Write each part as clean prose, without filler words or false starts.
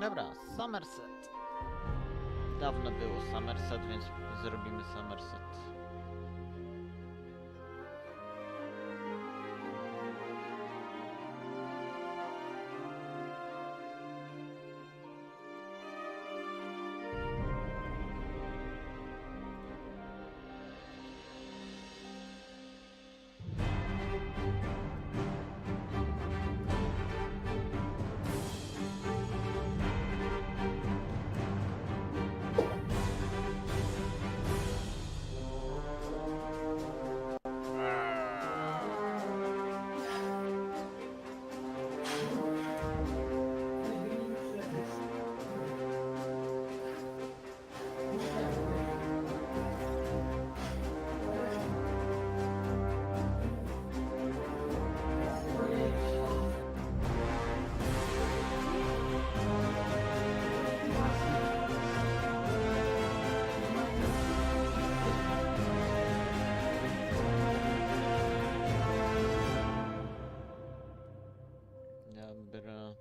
Dobra, Summerset. Dawno było Summerset, więc zrobimy Summerset. Dobra.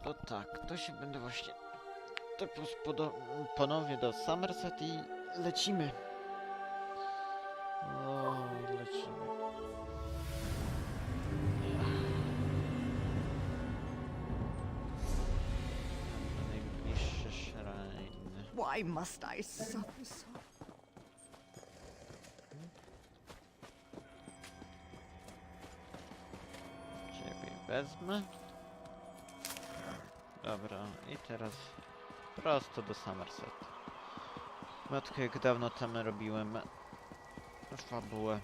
To tak, to się będę właśnie ponownie do Summerset i lecimy. O, lecimy. Najbliższy shrine. Why must I suffer so? Ciebie wezmę. Dobra, i teraz prosto do Summerset. Matko, jak dawno tam robiłem fabułę.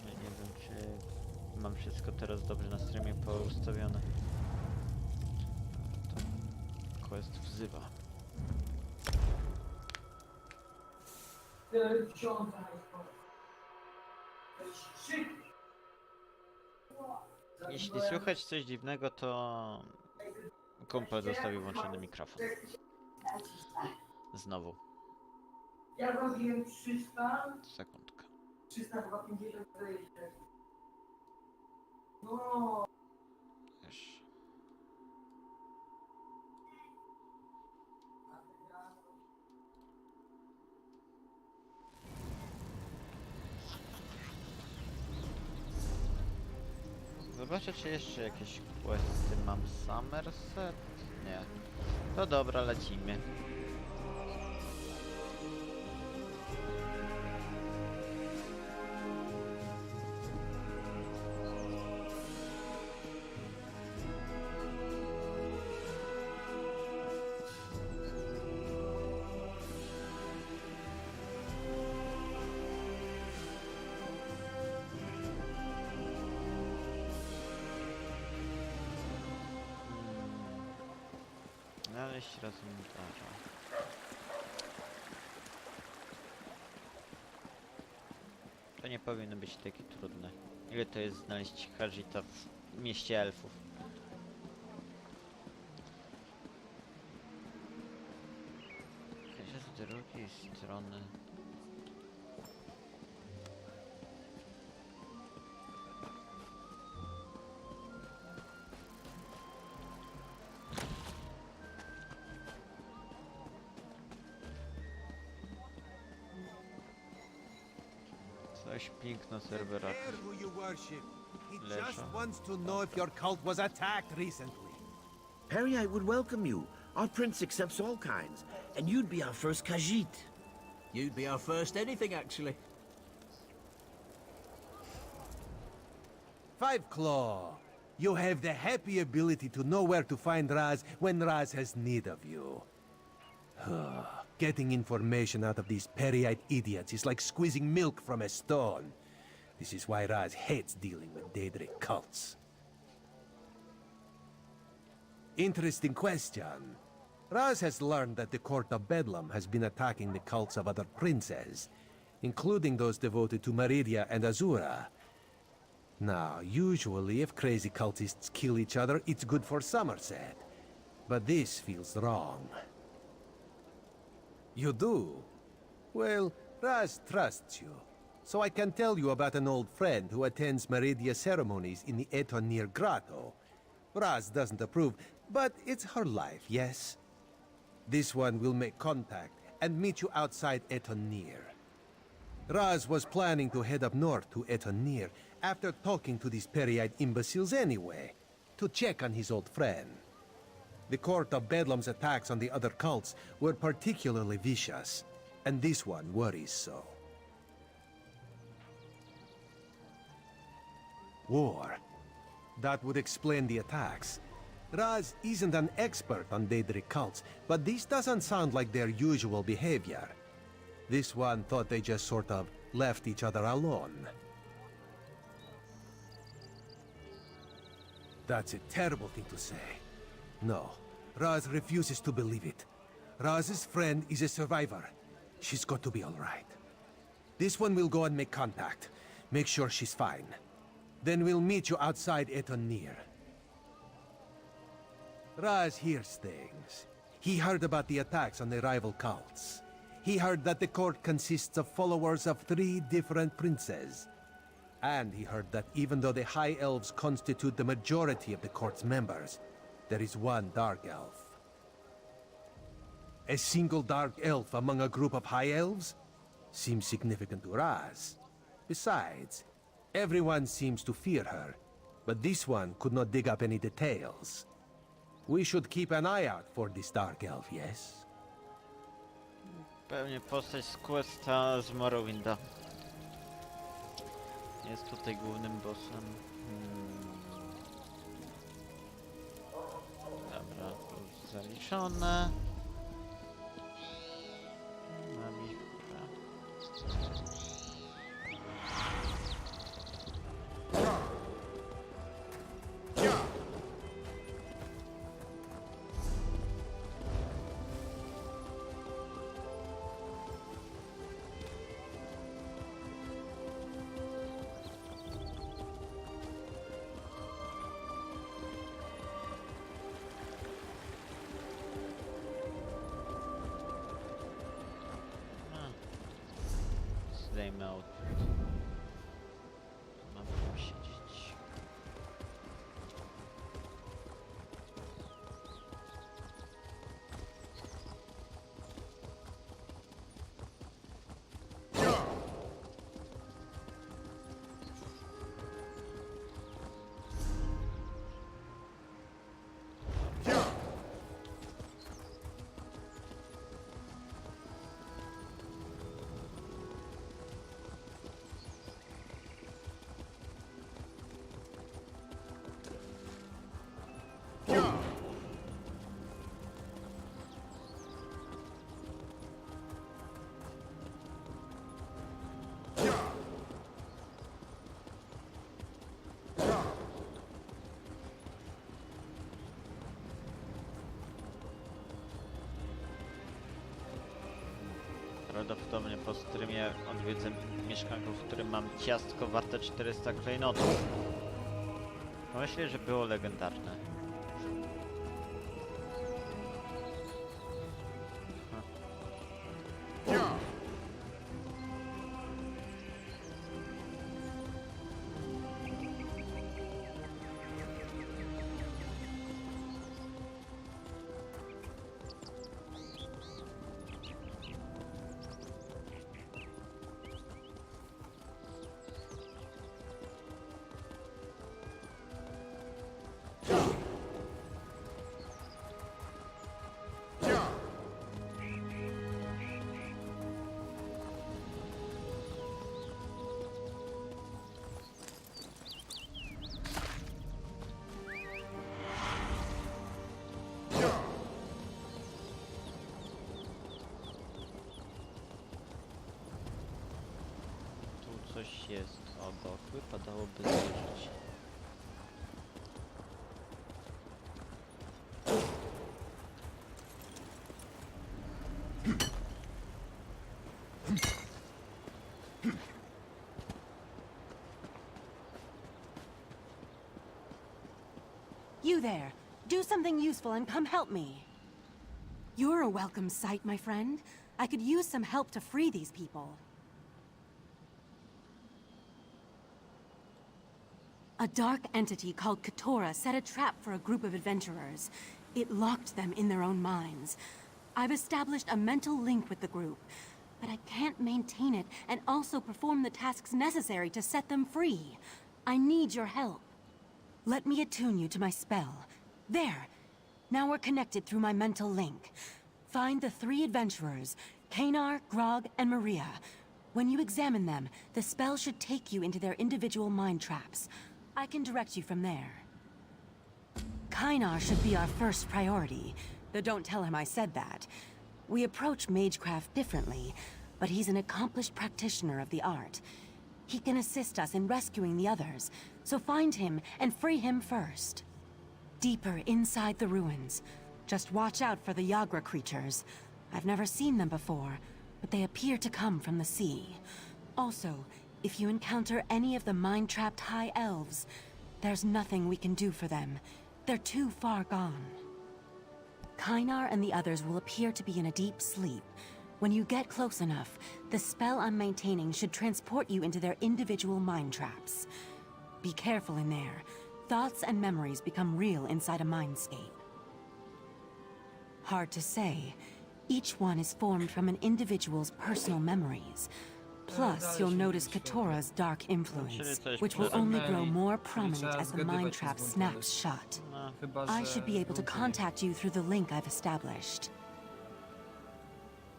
Ja nie wiem, czy mam wszystko teraz dobrze na streamie poustawione. To quest wzywa. Jeśli słychać coś dziwnego, to kumpel zostawił włączony mikrofon. Znowu. Ja robiłem 300. Sekundkę. 350 wejście. No. Już. Zobaczę, czy jeszcze jakieś questy mam. Summerset? Nie. To dobra, lecimy. Znaleźć razem dara. To nie powinno być takie trudne. Ile to jest znaleźć Hajita w mieście elfów? Z drugiej strony... Coś piękno serwera. Who you worship. He Leisure. just wants to know if your cult was attacked recently. Harry, I would welcome you. Our prince accepts all kinds, and you'd be our first Khajiit. You'd be our first anything, actually. Five Claw, you have the happy ability to know where to find Raz when Raz has need of you. Getting information out of these Peryite idiots is like squeezing milk from a stone. This is why Raz hates dealing with Daedric cults. Interesting question. Raz has learned that the court of Bedlam has been attacking the cults of other princes, including those devoted to Meridia and Azura. Now, usually if crazy cultists kill each other, it's good for Summerset. But this feels wrong. You do? Well, Raz trusts you. So I can tell you about an old friend who attends Meridia ceremonies in the Etonir Grotto. Raz doesn't approve, but it's her life, yes? This one will make contact and meet you outside Etonir. Raz was planning to head up north to Etonir after talking to these Periite imbeciles anyway, to check on his old friend. The Court of Bedlam's attacks on the other cults were particularly vicious, and this one worries so. War. That would explain the attacks. Raz isn't an expert on Daedric cults, but this doesn't sound like their usual behavior. This one thought they just sort of left each other alone. That's a terrible thing to say. No, Raz refuses to believe it. Raz's friend is a survivor. She's got to be all right. This one will go and make contact. Make sure she's fine. Then we'll meet you outside Etonir. Raz hears things. He heard about the attacks on the rival cults. He heard that the court consists of followers of 3 different princes. And he heard that even though the High Elves constitute the majority of the court's members, there is one Dark Elf. A single Dark Elf among a group of High Elves? Seems significant to Raz. Besides, everyone seems to fear her, but this one could not dig up any details. We should keep an eye out for this Dark Elf, yes? Pewnie postać z questa z Morrowinda. Jest tutaj głównym bossem. Dobra, to już zaliczone. Nawiwka. Zdejmę outfit. Mam tu siedzieć. Prawdopodobnie po streamie odwiedzę mieszkanko, w którym mam ciastko warte 400 klejnotów. Myślę, że było legendarne. Coś jest obok, wypadałoby złożyć. You there! Do something useful and come help me! You're a welcome sight, my friend. I could use some help to free these people. A dark entity called Keturah set a trap for a group of adventurers. It locked them in their own minds. I've established a mental link with the group, but I can't maintain it and also perform the tasks necessary to set them free. I need your help. Let me attune you to my spell. There. Now we're connected through my mental link. Find the 3 adventurers, Kanar, Grog, and Maria. When you examine them, the spell should take you into their individual mind traps. I can direct you from there. Kynar should be our first priority, though don't tell him I said that. We approach magecraft differently, but he's an accomplished practitioner of the art. He can assist us in rescuing the others, so find him and free him first. Deeper inside the ruins. Just watch out for the Yagra creatures. I've never seen them before, but they appear to come from the sea. Also, if you encounter any of the mind-trapped high elves, there's nothing we can do for them. They're too far gone. Kynar and the others will appear to be in a deep sleep. When you get close enough, the spell I'm maintaining should transport you into their individual mind traps. Be careful in there. Thoughts and memories become real inside a mindscape. Hard to say. Each one is formed from an individual's personal memories. Plus, you'll notice Keturah's dark influence, which will only grow more prominent as the mind trap snaps shut. Chyba, I że should be able to ludzie nie. contact you through the link I've established.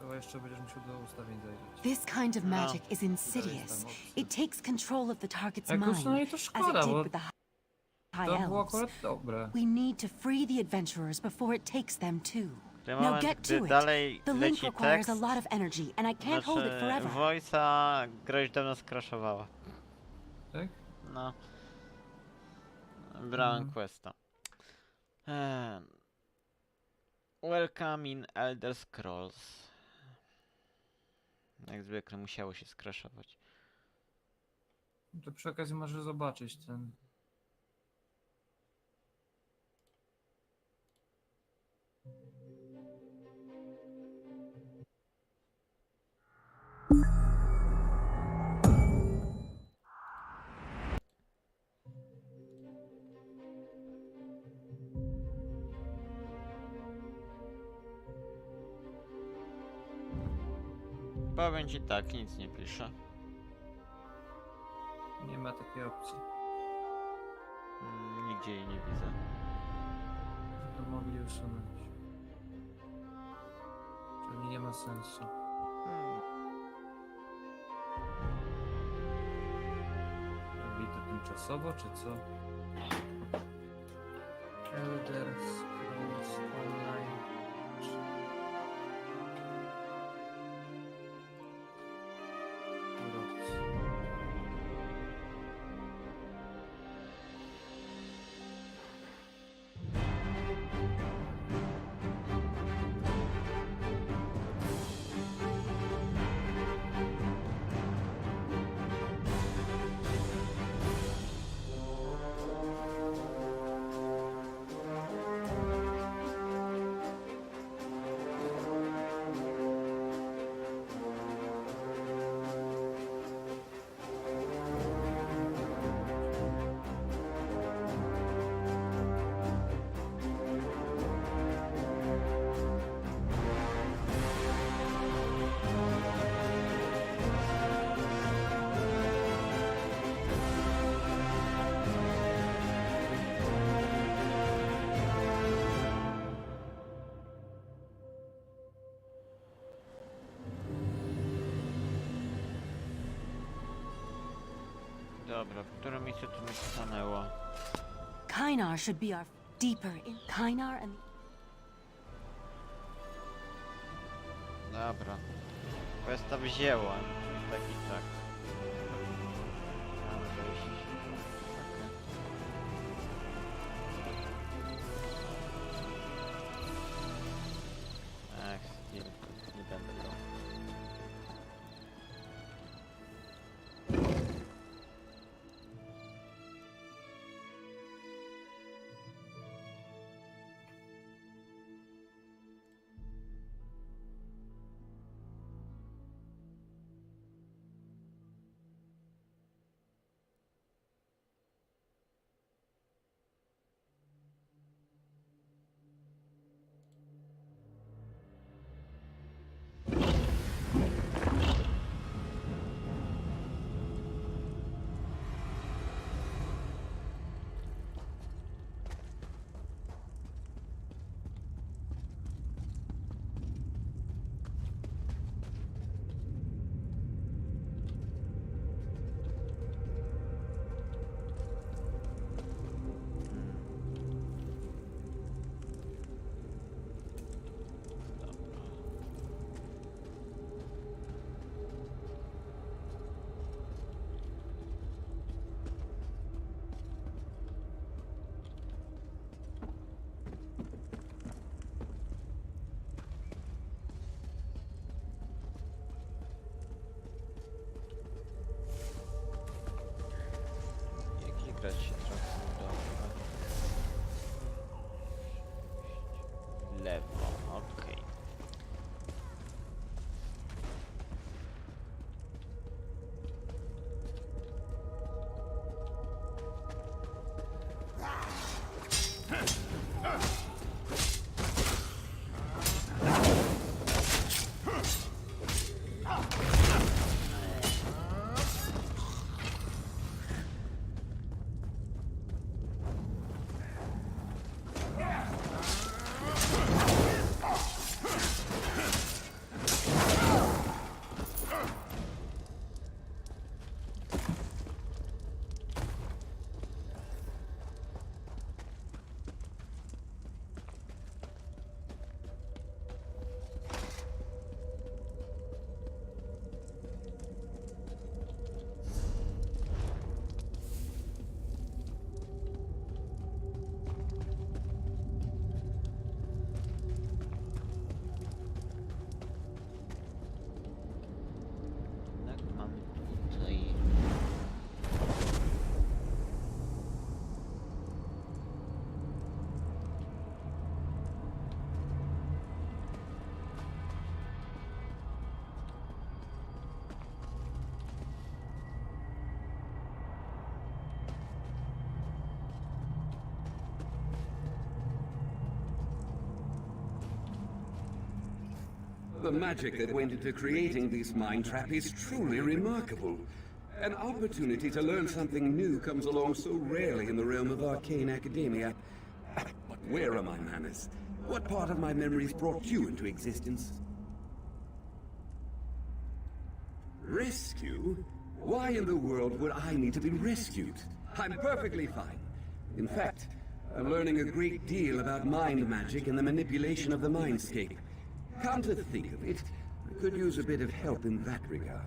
Chyba jeszcze będziesz musiał do ustawień zajrzeć. This kind of No. magic is insidious. It takes control of the target's Jak mind, usunęli, to as it szkoda, did bo with the high to było elves. akurat dobre. We need to free the adventurers before it takes them too. W tym Now moment, get gdy to it. dalej The link leci requires tekst, a lot of energy, and I can't hold it forever. voice'a gra już dawno skraszowała. Tak? No. Brałem Mhm. questa. Welcome in Elder Scrolls. Jak zwykle musiało się skraszować. To przy okazji możesz zobaczyć ten. Powiem ci tak, nic nie pisze. Nie ma takiej opcji. Nigdzie jej nie widzę. To mogli usunąć. Czyli nie ma sensu. Robi to tymczasowo, czy co? Elder Scrolls Online. Surowcy. Dobra, w którym miejscu to mi stanęło? Kynar should be our deeper in Kynar and Dobra. Questa wzięła. Tak i tak. Mam wejść. Okej. Ach, skill. Nie będę go. The magic that went into creating this mind trap is truly remarkable. An opportunity to learn something new comes along so rarely in the realm of arcane academia. But where are my manners? What part of my memories brought you into existence? Rescue? Why in the world would I need to be rescued? I'm perfectly fine. In fact, I'm learning a great deal about mind magic and the manipulation of the mindscape. Come to think of it, I could use a bit of help in that regard.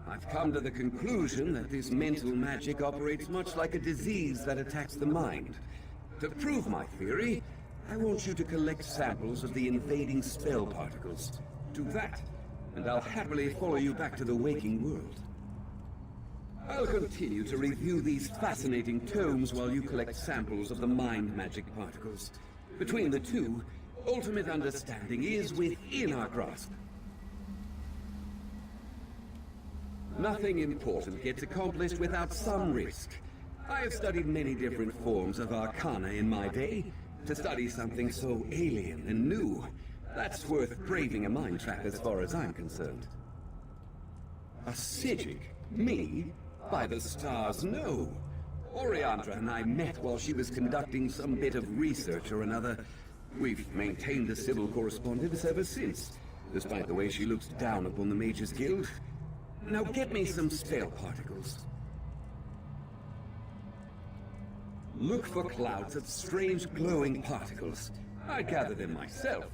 I've come to the conclusion that this mental magic operates much like a disease that attacks the mind. To prove my theory, I want you to collect samples of the invading spell particles. Do that, and I'll happily follow you back to the waking world. I'll continue to review these fascinating tomes while you collect samples of the mind magic particles. Between the two, ultimate understanding is within our grasp. Nothing important gets accomplished without some risk. I have studied many different forms of arcana in my day. To study something so alien and new, that's worth braving a mind trap as far as I'm concerned. A Psijic? Me? By the stars, no. Oriandra and I met while she was conducting some bit of research or another. We've maintained a civil correspondence ever since, despite the way she looks down upon the Mages Guild. Now get me some spell particles. Look for clouds of strange glowing particles. I gather them myself,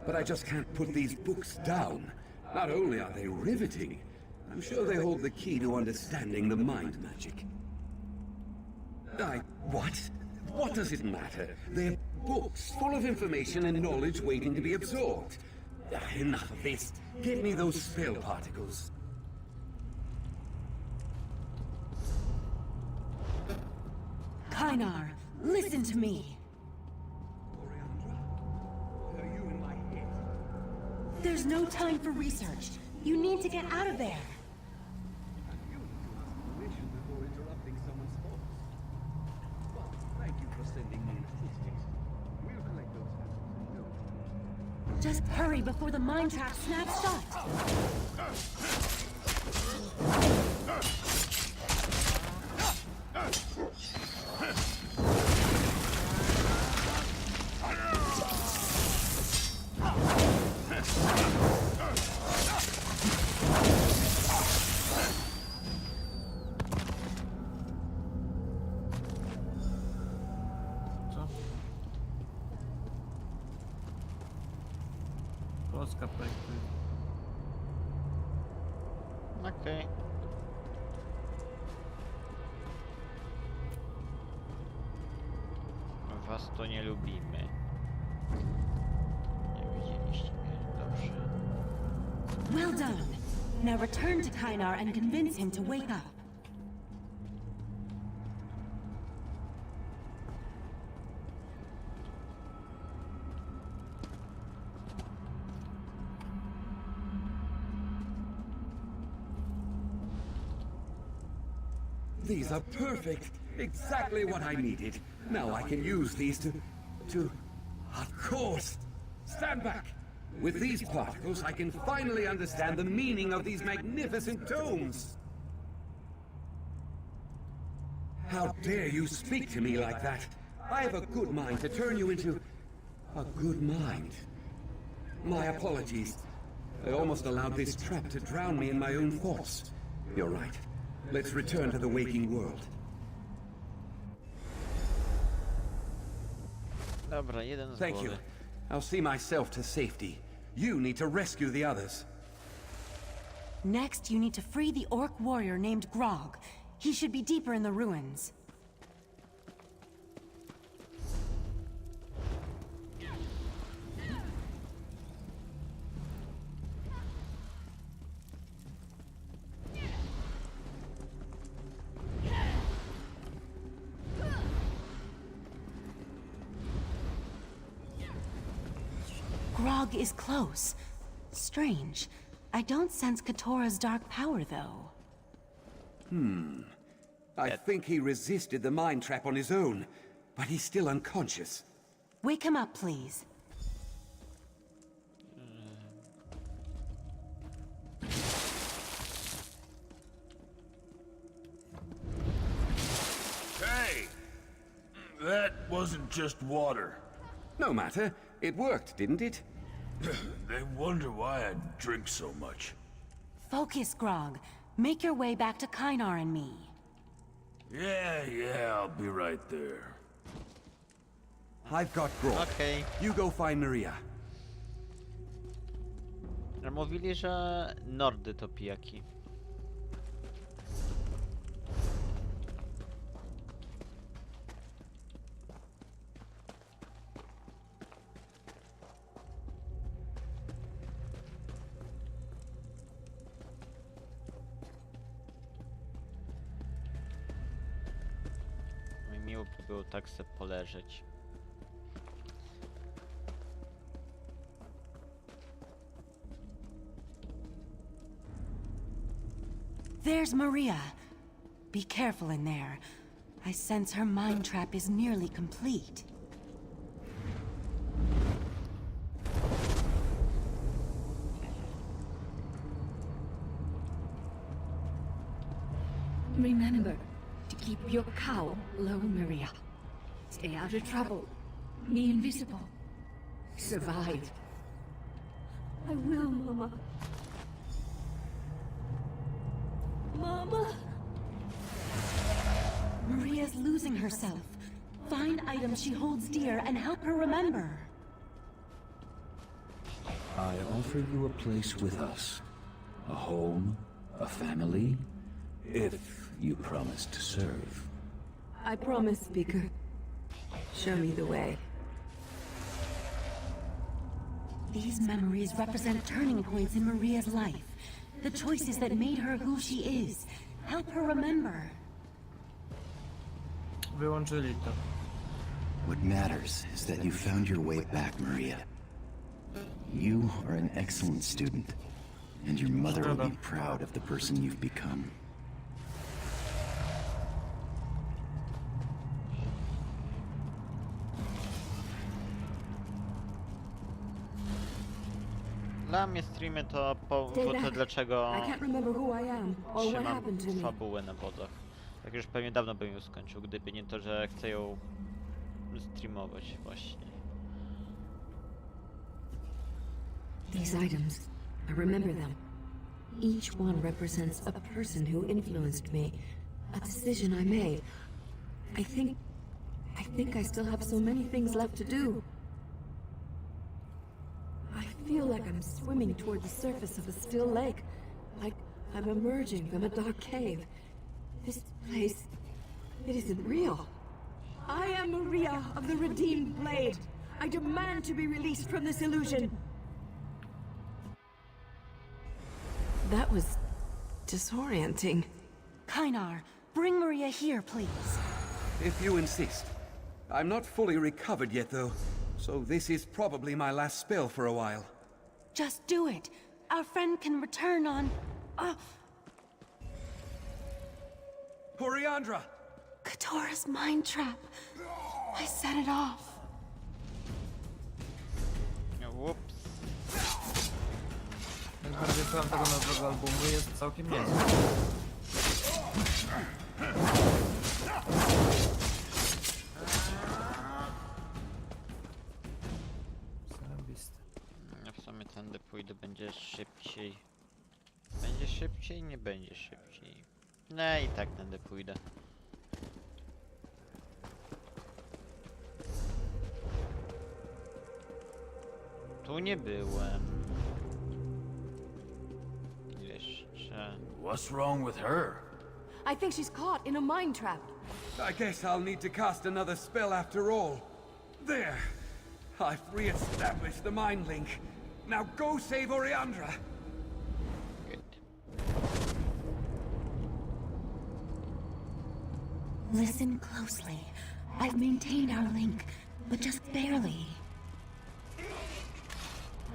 but I just can't put these books down. Not only are they riveting, I'm sure they hold the key to understanding the mind magic. What? What does it matter? They're books full of information and knowledge waiting to be absorbed. Enough of this. Get me those spell particles. Kynar, listen to me. Oriandra, are you in my head? There's no time for research. You need to get out of there. You need to ask permission before interrupting someone's thoughts. Well, thank you for sending me assistance. We'll collect those samples and go. Just hurry before the mind trap snaps shut. Co? Polska projektuje. Okej. Was to nie lubimy. Nie widzieliście mnie. Dobrze. Well done. Now return to Kynar and convince him to wake up. These are perfect. Exactly what I needed. Now I can use these to... Of course! Stand back! With these particles, I can finally understand the meaning of these magnificent tomes! How dare you speak to me like that? I have a good mind to turn you into... a good mind. My apologies. I almost allowed this trap to drown me in my own thoughts. You're right. Let's return to the waking world. Dobra, jeden z Thank you. głowy. I'll see myself to safety. You need to rescue the others. Next, you need to free the orc warrior named Grog. He should be deeper in the ruins. Grog is close. Strange. I don't sense Katora's dark power, though. I think he resisted the mind trap on his own, but he's still unconscious. Wake him up, please. That wasn't just water. No matter. It worked, didn't it? They wonder why I drink so much. Focus, Grog. Make your way back to Kynar and me. Yeah, I'll be right there. I've got Grog. Okej. You go find Maria. Mówili, że Nordy to pijaki. Miło by było tak se poleżeć. There's Maria. Be careful in there. I sense her mind trap is nearly complete. Remember to keep your cowl low, Maria. Stay out of trouble. Be invisible. Survive. I will, Mama. Mama! Maria's losing herself. Find items she holds dear and help her remember. I offer you a place with us. A home, a family, if you promise to serve. I promise, Speaker. Show me the way. These memories represent turning points in Maria's life. The choices that made her who she is. Help her remember. Wyłączyli to. What matters is that you found your way back, Maria. You are an excellent student, and your mother will be proud of the person you've become. Dla mnie streamy to powód, dlaczego I can't remember who I am or what trzymam happened to me. fabułę na wodach. Tak już pewnie dawno bym ją skończył, gdyby nie to, że chcę ją streamować właśnie. These items, I remember them. Each one represents a person who influenced me, a decision I made. I think I still have so many things left to do. I feel like I'm swimming toward the surface of a still lake, like I'm emerging from a dark cave. This place, it isn't real. I am Maria of the Redeemed Blade. I demand to be released from this illusion. That was disorienting. Kynar, bring Maria here, please. If you insist. I'm not fully recovered yet, though. So this is probably my last spell for a while. Just do it. Our friend can return on... Coriandra! Katora's mind trap. I set it off. Whoops. Jak bardziej słucham tego nowego albumu, jest całkiem niezły. Zarobiste. W sumie tędy pójdę, będzie szybciej. Będzie szybciej? Nie będzie szybciej. No i tak tędy pójdę. Tu nie byłem. Jeszcze... What's wrong with her? I think she's caught in a mind trap. I guess I'll need to cast another spell after all. There! I've re-established the mind link. Now go save Oriandra! Good. Listen closely. I've maintained our link, but just barely.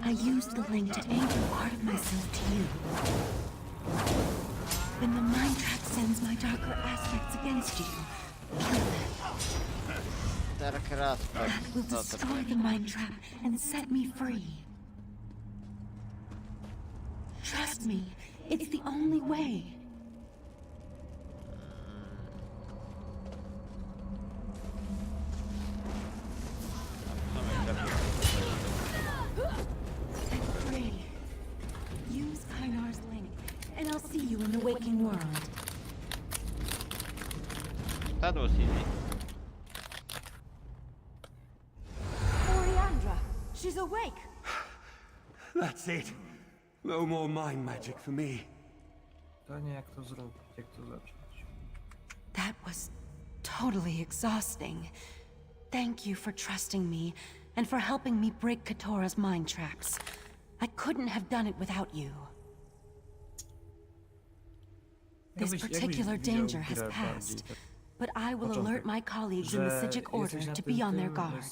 I used the link to anchor part of myself to you. When the mind trap sends my darker aspects against you, kill them. Darker aspect. That will destroy the mind trap and set me free. Trust me, it's the only way. in the waking world. That was easy. Oriandra, she's awake. That's it. No more mind magic for me. Pytanie, jak to zrobić, jak to zacząć. That was totally exhausting. Thank you for trusting me and for helping me break Katora's mind traps. I couldn't have done it without you. This particular danger has passed, but I will alert my colleagues in the Psijic Order to be on their guard.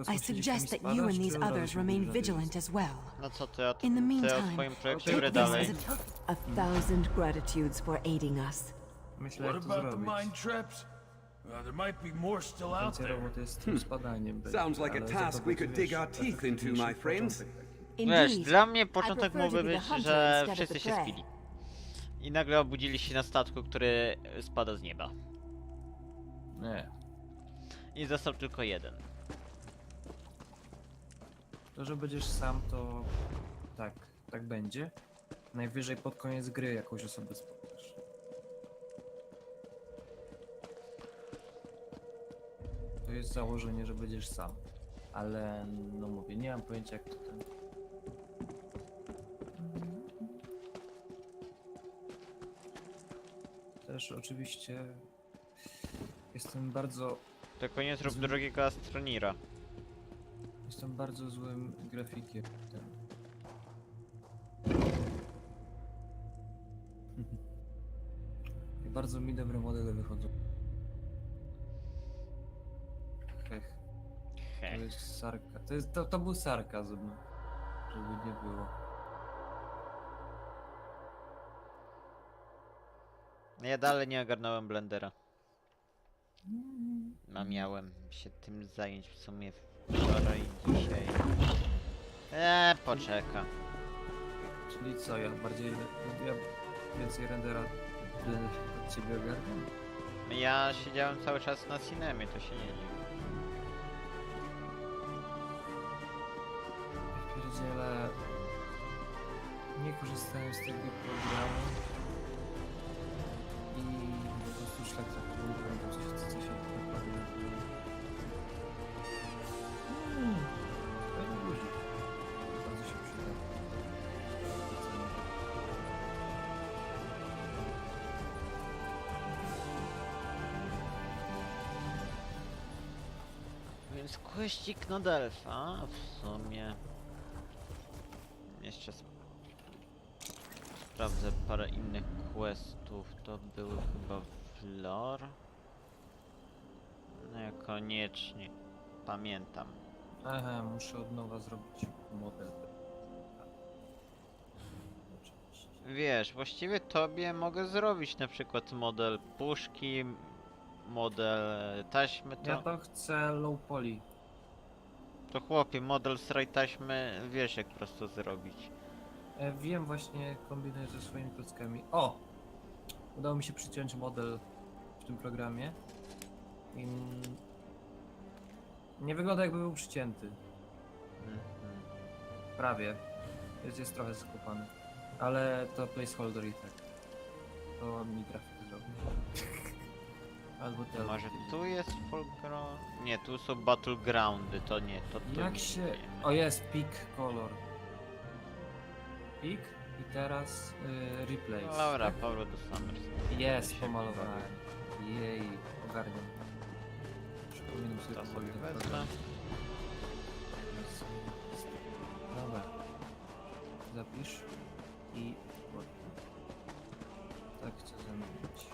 I suggest that you and these others remain vigilant as well. No co ty, a In the ty o meantime, swoim projekcie take gry this dalej. as a token. 1,000 gratitudes for aiding us. Myślę, What jak to about the zrobić. mind traps? There might be more still out Więcej there. roboty jest z tym spadaniem. będzie, Sounds like a ale za to task we could będzie, dig our teeth into, efektywniejszy my friends. początek taki. Wiesz, Indeed, dla mnie I początek prefer to mógłby be the być, hunter że instead of wszyscy the się prey. spili. I nagle obudzili się na statku, który spada z nieba. Nie. I został tylko jeden. To, że będziesz sam, to tak będzie. Najwyżej pod koniec gry jakąś osobę spotkasz. To jest założenie, że będziesz sam. Ale no mówię, nie mam pojęcia jak to ten. Też oczywiście jestem bardzo drugiego Astronira. Jestem bardzo złym grafikiem. I bardzo mi dobre modele wychodzą. Hech. To jest sarka. To był sarkazm. Żeby nie było. Ja dalej nie ogarnąłem Blendera. Miałem się tym zająć w sumie wczoraj i dzisiaj. Poczeka. Czyli co, ja więcej rendera od ciebie ogarniam? Ja siedziałem cały czas na Cinemie, to się nie dziwi. Pierdziele. Nie korzystałem z tego programu. I po prostu szlak zapomniałem to coś się dokładnie. Fajny guzik. Bardzo się przyda. Więc kwestik na Delfa, w sumie... Jeszcze sprawdzę parę innych questów, to były chyba w lore? No ja koniecznie pamiętam. Aha, muszę od nowa zrobić model. Wiesz, właściwie tobie mogę zrobić na przykład model puszki, model taśmy, to... Ja to chcę low poly. To chłopie, model sraj taśmy, wiesz jak prosto zrobić. Wiem, właśnie kombinuję ze swoimi klockami. O! Udało mi się przyciąć model w tym programie. I nie wygląda jakby był przycięty. Prawie. Jest trochę skopany. Ale to placeholder i tak. To mi grafik zrobił. Albo te. Może tu jest full ground? Nie, tu są battlegroundy, to nie, to Jak nie, się... nie. O, jest peak color. Peak i teraz replace. No dobra, tak? powrót do Summerset. Jest, pomalowałem. Jej, ogarniam. Przypominam sobie To sobie powoli ten wezmę. program. Dobra. Zapisz i... Tak chcę zamówić.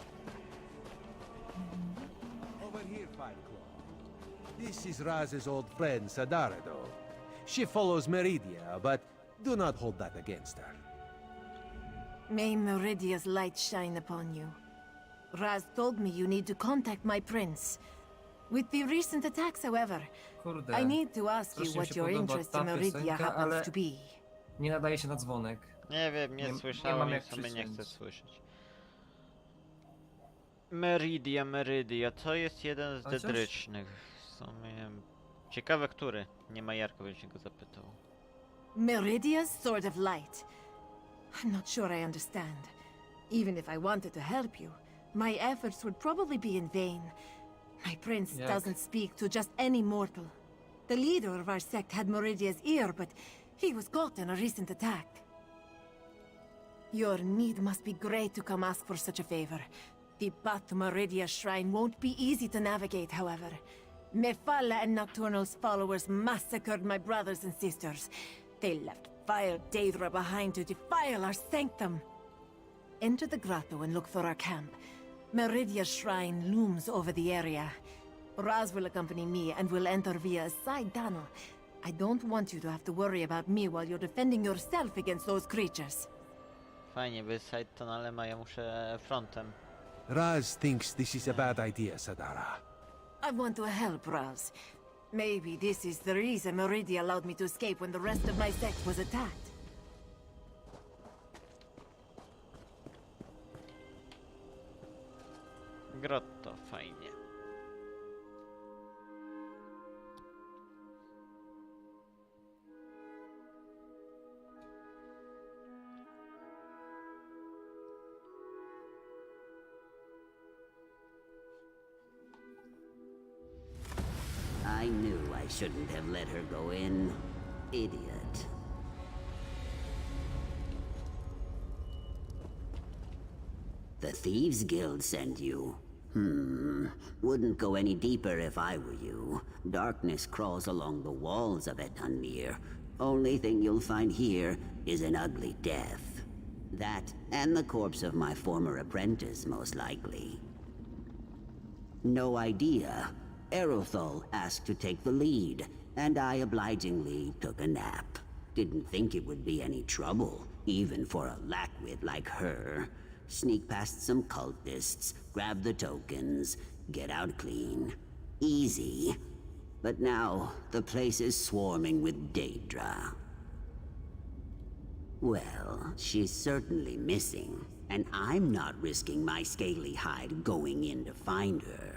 Over here, Fight Claw. This is Raz's old friend, Sadarado. She follows Meridia, but do not hold that against her. May Meridia's light shine upon you. Raz told me you need to contact my prince. With the recent attacks, however, Kurde. I need to ask you Strasznie mi what się your podoba interest ta in Meridia piosenka, happens ale to be. nie nadaje się na dzwonek. Nie wiem, nie Nie słyszałem mam i jak w sumie nie przyciąć. chcę słyszeć. Meridia, to jest jeden z Chociaż? dedrycznych. W sumie... Ciekawe który. Nie ma Jarko, bym się go zapytał. Meridia's sword of light. I'm not sure I understand. Even if I wanted to help you, my efforts would probably be in vain. My prince doesn't speak to just any mortal. The leader of our sect had Meridia's ear, but he was caught in a recent attack. Your need must be great to come ask for such a favor. The path to Meridia's shrine won't be easy to navigate, however. Mephala and Nocturnal's followers massacred my brothers and sisters. They left vile Daedra behind to defile our sanctum. Enter the grotto and look for our camp. Meridia's shrine looms over the area. Raz will accompany me and will enter via a side tunnel. I don't want you to have to worry about me while you're defending yourself against those creatures. Fajnie, wy side tunnelem, a ja muszę frontem. Raz thinks this is a bad idea, Sadara. I want to help Raz. Maybe this is the reason Meridia allowed me to escape when the rest of my sect was attacked. Grotto, fajnie. I knew I shouldn't have let her go in. Idiot. The Thieves Guild sent you. Wouldn't go any deeper if I were you. Darkness crawls along the walls of Etanir. Only thing you'll find here is an ugly death. That, and the corpse of my former apprentice, most likely. No idea. Erothal asked to take the lead, and I obligingly took a nap. Didn't think it would be any trouble, even for a lackwit like her. Sneak past some cultists, grab the tokens, get out clean. Easy. But now, the place is swarming with Daedra. Well, she's certainly missing, and I'm not risking my scaly hide going in to find her.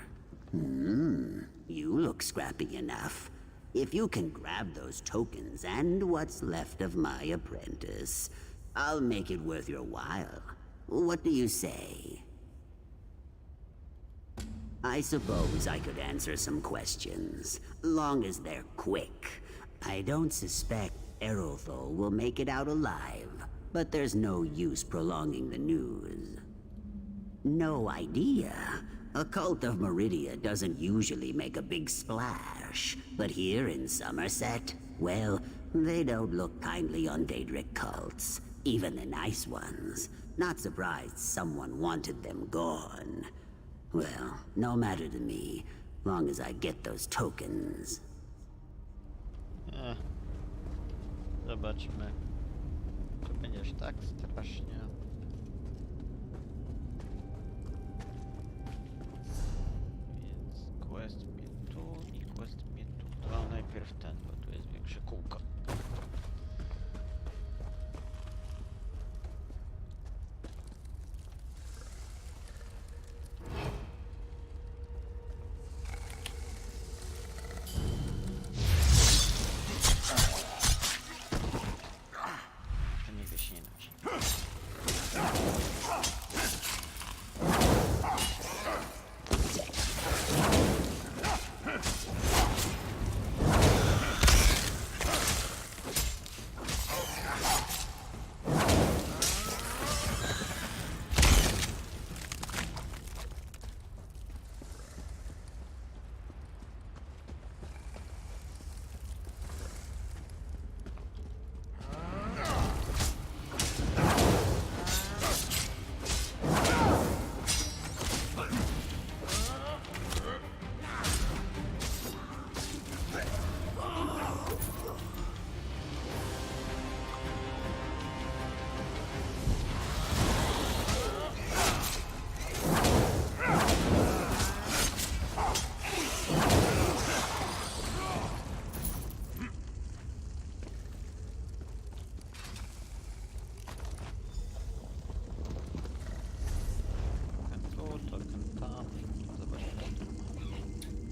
You look scrappy enough. If you can grab those tokens and what's left of my apprentice, I'll make it worth your while. What do you say? I suppose I could answer some questions, long as they're quick. I don't suspect Erothal will make it out alive, but there's no use prolonging the news. No idea. A cult of Meridia doesn't usually make a big splash, but here in Summerset, well, they don't look kindly on Daedric cults, even the nice ones. Not surprised someone wanted them gone. Well, no matter to me, long as I get those tokens. Zobaczmy. Czy będziesz tak strasznie? Więc quest mnie tu i quest mnie tu. To najpierw ten, bo tu jest większe kółko.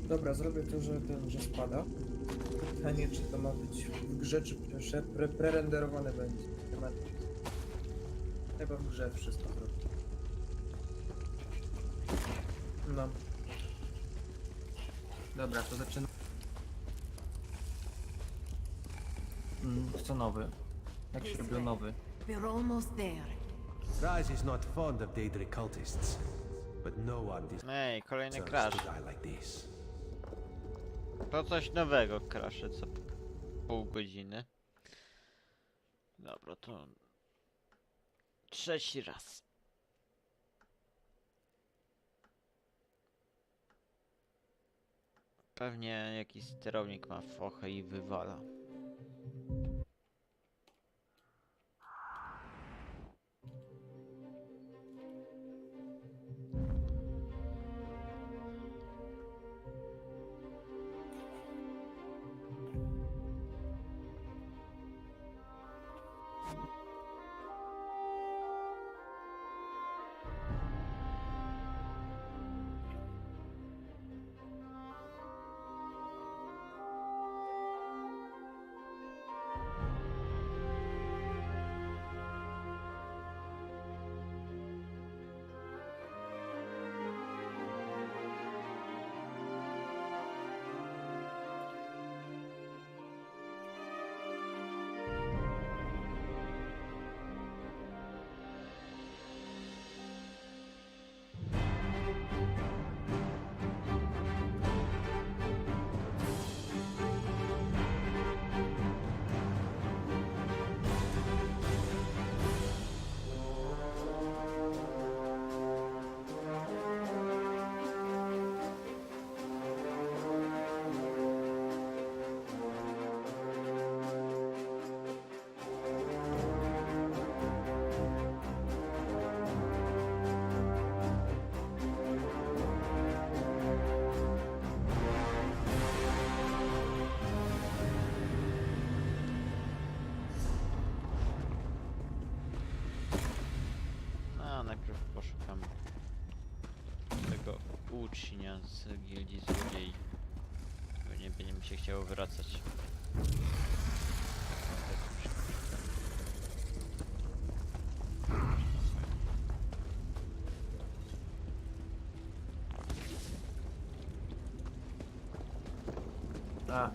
Dobra, zrobię to, że spada. Pytanie, czy to ma być w grze, czy prerenderowane będzie. Chyba w grze wszystko zrobię. mam. Dobra, to zaczynam. Co nowy? Jak się robił nowy? We're almost there. Raz is not fond of Daedric cultists, but no one Ej, kolejny deserves crash. to die like this. To coś nowego, crashy co pół godziny. Dobra, to... trzeci raz. Pewnie jakiś sterownik ma fochę i wywala. Najpierw poszukam tego ucznia z gildii złodziei. Nie będzie mi się chciało wracać. A,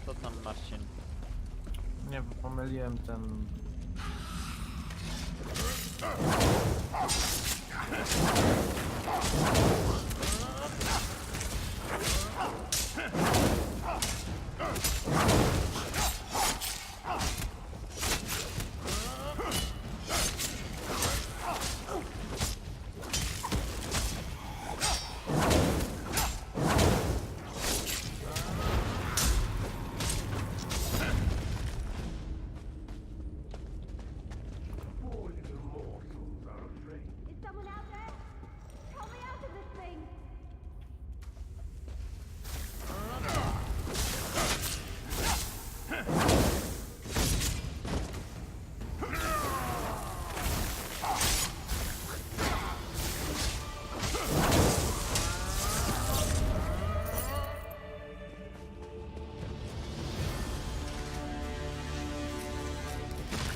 Co tam, Marcin? nie, bo pomyliłem ten...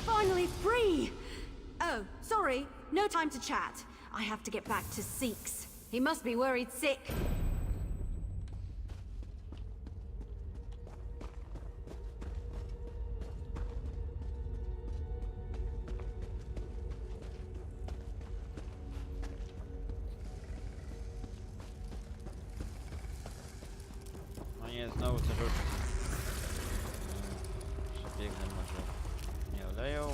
Finally free! Oh, sorry. No time to chat. I have to get back to Seeks. He must be worried sick. No nie, znowu te rzeczy. Przebiegnę, może nie oleją.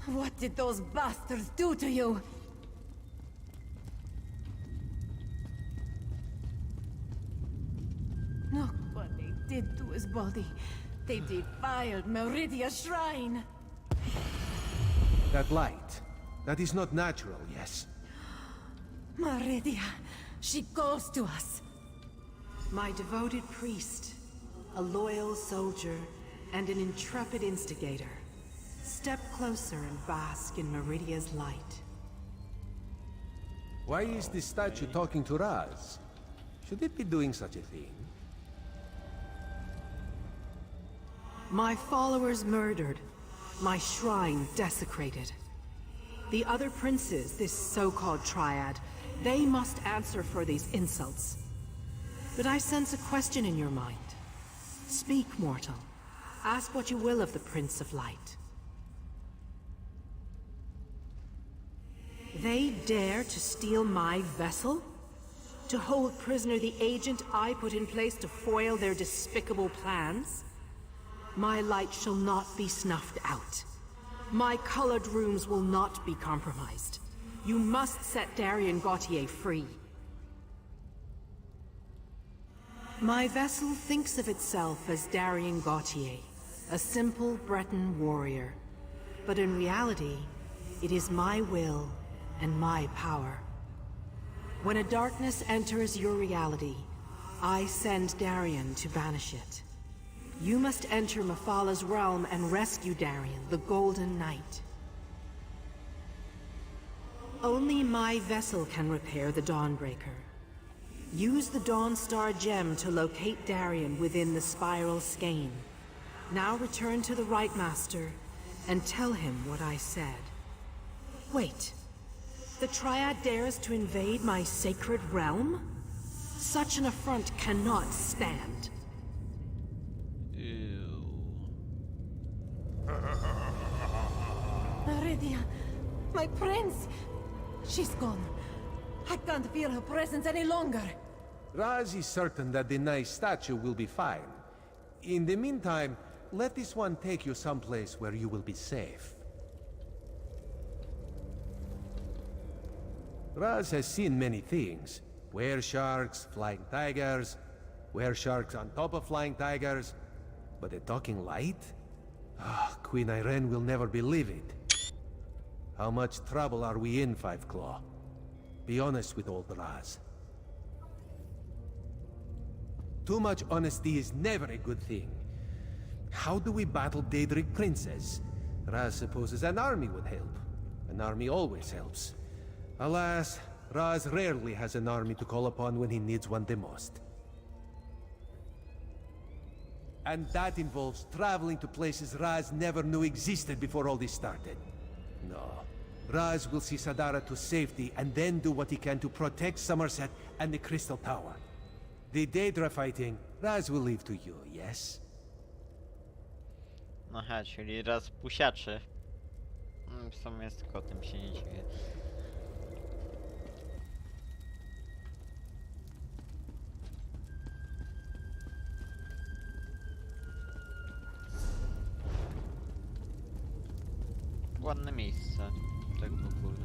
What did those bastards do to you? Look what they did to his body. They defiled Meridia's shrine. That light, that is not natural, yes? Meridia, she calls to us. My devoted priest, a loyal soldier, and an intrepid instigator. Step closer and bask in Meridia's light. Why is this statue talking to Raz? Should it be doing such a thing? My followers murdered. My shrine desecrated. The other princes, this so-called triad, they must answer for these insults. But I sense a question in your mind. Speak, mortal. Ask what you will of the Prince of Light. They dare to steal my vessel? To hold prisoner the agent I put in place to foil their despicable plans? My light shall not be snuffed out. My colored runes will not be compromised. You must set Darien Gautier free. My vessel thinks of itself as Darien Gautier, a simple Breton warrior. But in reality, it is my will and my power. When a darkness enters your reality, I send Darien to banish it. You must enter Mephalah's realm and rescue Darien, the Golden Knight. Only my vessel can repair the Dawnbreaker. Use the Dawnstar gem to locate Darien within the Spiral Skein. Now return to the Rightmaster and tell him what I said. Wait. The Triad dares to invade my sacred realm? Such an affront cannot stand. Meridia, my prince! She's gone. I can't feel her presence any longer. Raz is certain that the nice statue will be fine. In the meantime, let this one take you someplace where you will be safe. Raz has seen many things. Were-sharks, flying tigers, were-sharks on top of flying tigers. But a talking light? Ah, Queen Irene will never believe it. How much trouble are we in, Five Claw? Be honest with old Raz. Too much honesty is never a good thing. How do we battle Daedric princes? Raz supposes an army would help. An army always helps. Alas, Raz rarely has an army to call upon when he needs one the most. And that involves traveling to places Raz never knew existed before all this started. No. Raz will see Sadara to safety and then do what he can to protect Summerset and the Crystal Tower. The Daedra fighting, Raz will leave to you, yes? Aha, czyli raz pusiaczy. W sumie tylko o tym się nie dziwię. Ładne miejsce, tak w ogóle.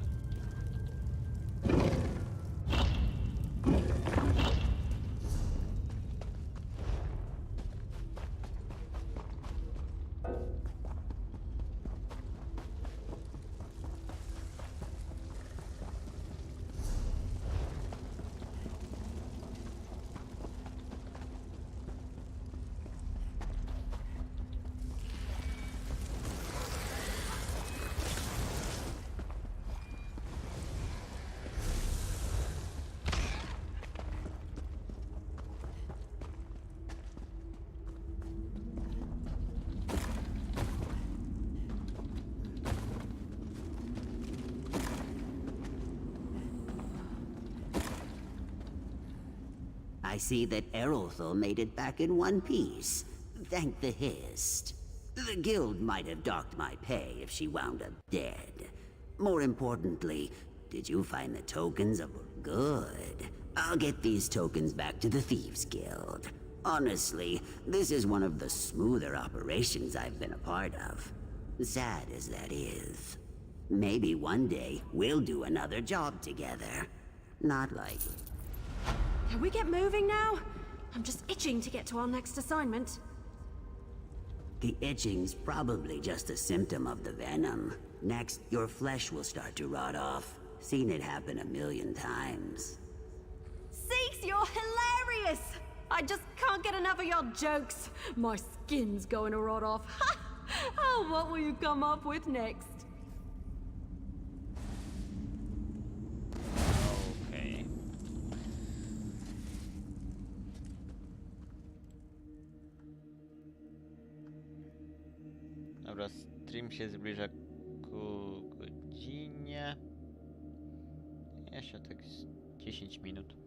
I see that Erolthal made it back in one piece. Thank the Hist. The guild might have docked my pay if she wound up dead. More importantly, did you find the tokens of... Good. I'll get these tokens back to the Thieves Guild. Honestly, this is one of the smoother operations I've been a part of. Sad as that is. Maybe one day we'll do another job together. Not likely. Can we get moving now? I'm just itching to get to our next assignment. The itching's probably just a symptom of the venom. Next, your flesh will start to rot off. Seen it happen a million times. Seeks, you're hilarious! I just can't get enough of your jokes. My skin's going to rot off. Oh, what will you come up with next? Okej. Dobra, stream się zbliża ku godzinie. Jeszcze tak z 10 minut.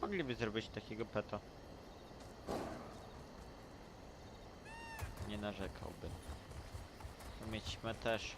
Mogliby zrobić takiego peta. Nie narzekałbym. Mieliśmy też.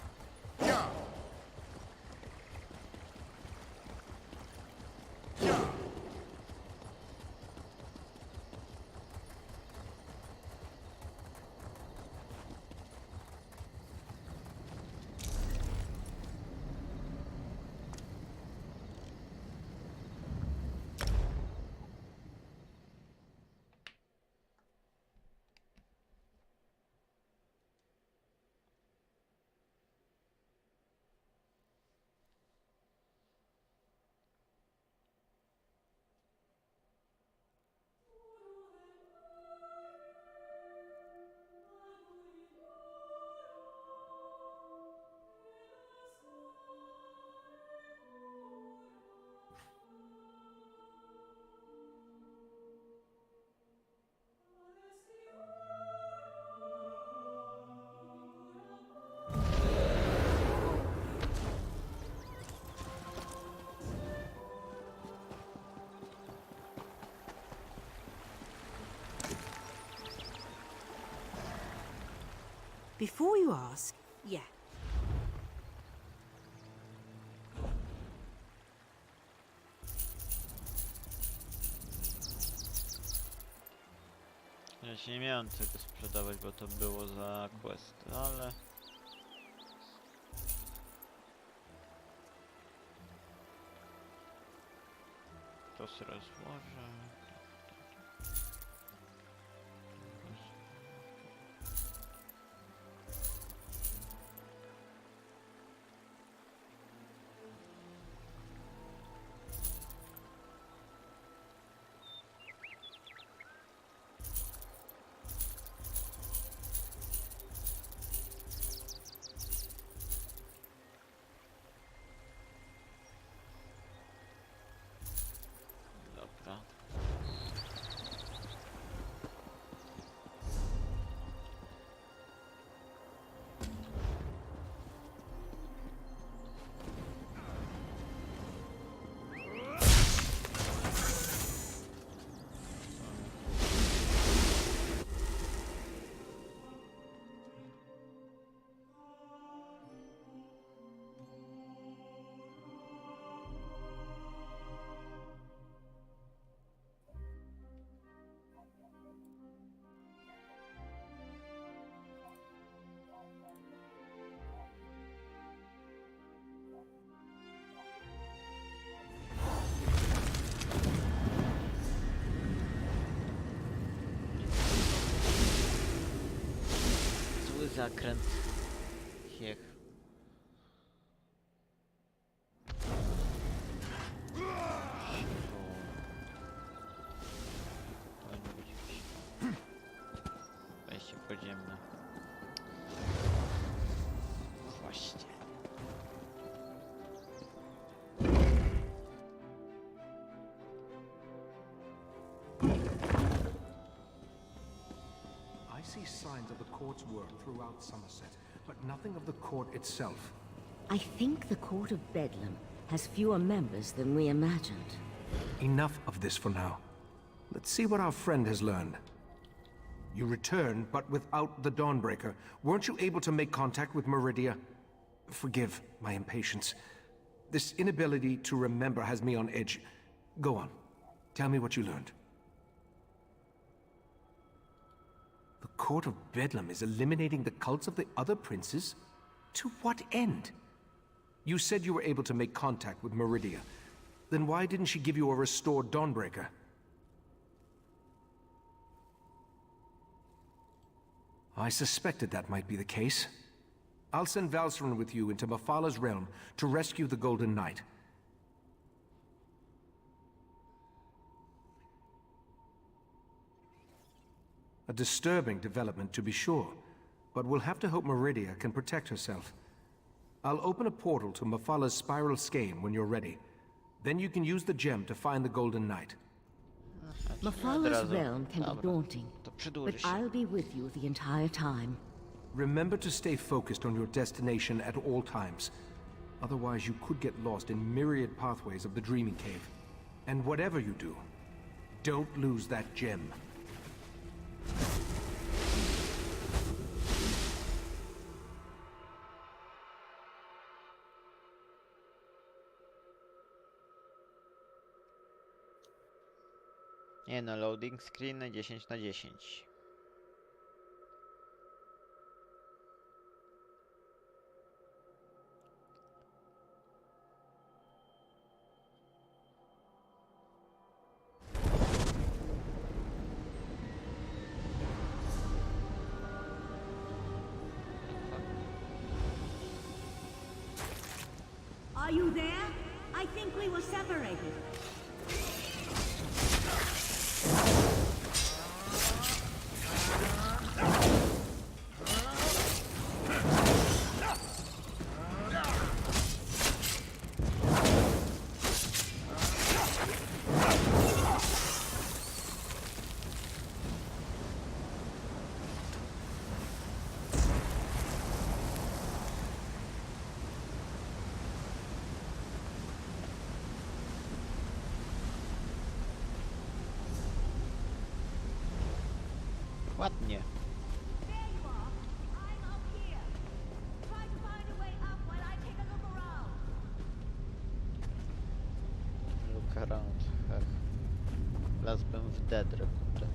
Before you ask, yeah. Ja się nie miałem tego sprzedawać, bo to było za quest, ale... To się rozłożę. zakręt. Hiech. Powinno być jakieś wejście podziemne. Właśnie. I see signs of the court's work throughout Summerset, but nothing of the court itself. I think the Court of Bedlam has fewer members than we imagined. Enough of this for now. Let's see what our friend has learned. You returned, but without the Dawnbreaker. Weren't you able to make contact with Meridia? Forgive my impatience. This inability to remember has me on edge. Go on. Tell me what you learned. The Court of Bedlam is eliminating the cults of the other princes? To what end? You said you were able to make contact with Meridia. Then why didn't she give you a restored Dawnbreaker? I suspected that might be the case. I'll send Valcerin with you into Mephalah's realm to rescue the Golden Knight. A disturbing development, to be sure, but we'll have to hope Meridia can protect herself. I'll open a portal to Mephalah's spiral skein when you're ready. Then you can use the gem to find the Golden Knight. Mephalah's realm can be daunting, but I'll be with you the entire time. Remember to stay focused on your destination at all times. Otherwise, you could get lost in myriad pathways of the Dreaming Cave. And whatever you do, don't lose that gem. Nie no, loading screen 10/10. Are you there? I think we were separated. Ładnie. Look around. Hech. Wlazłbym w dedrę, kurde.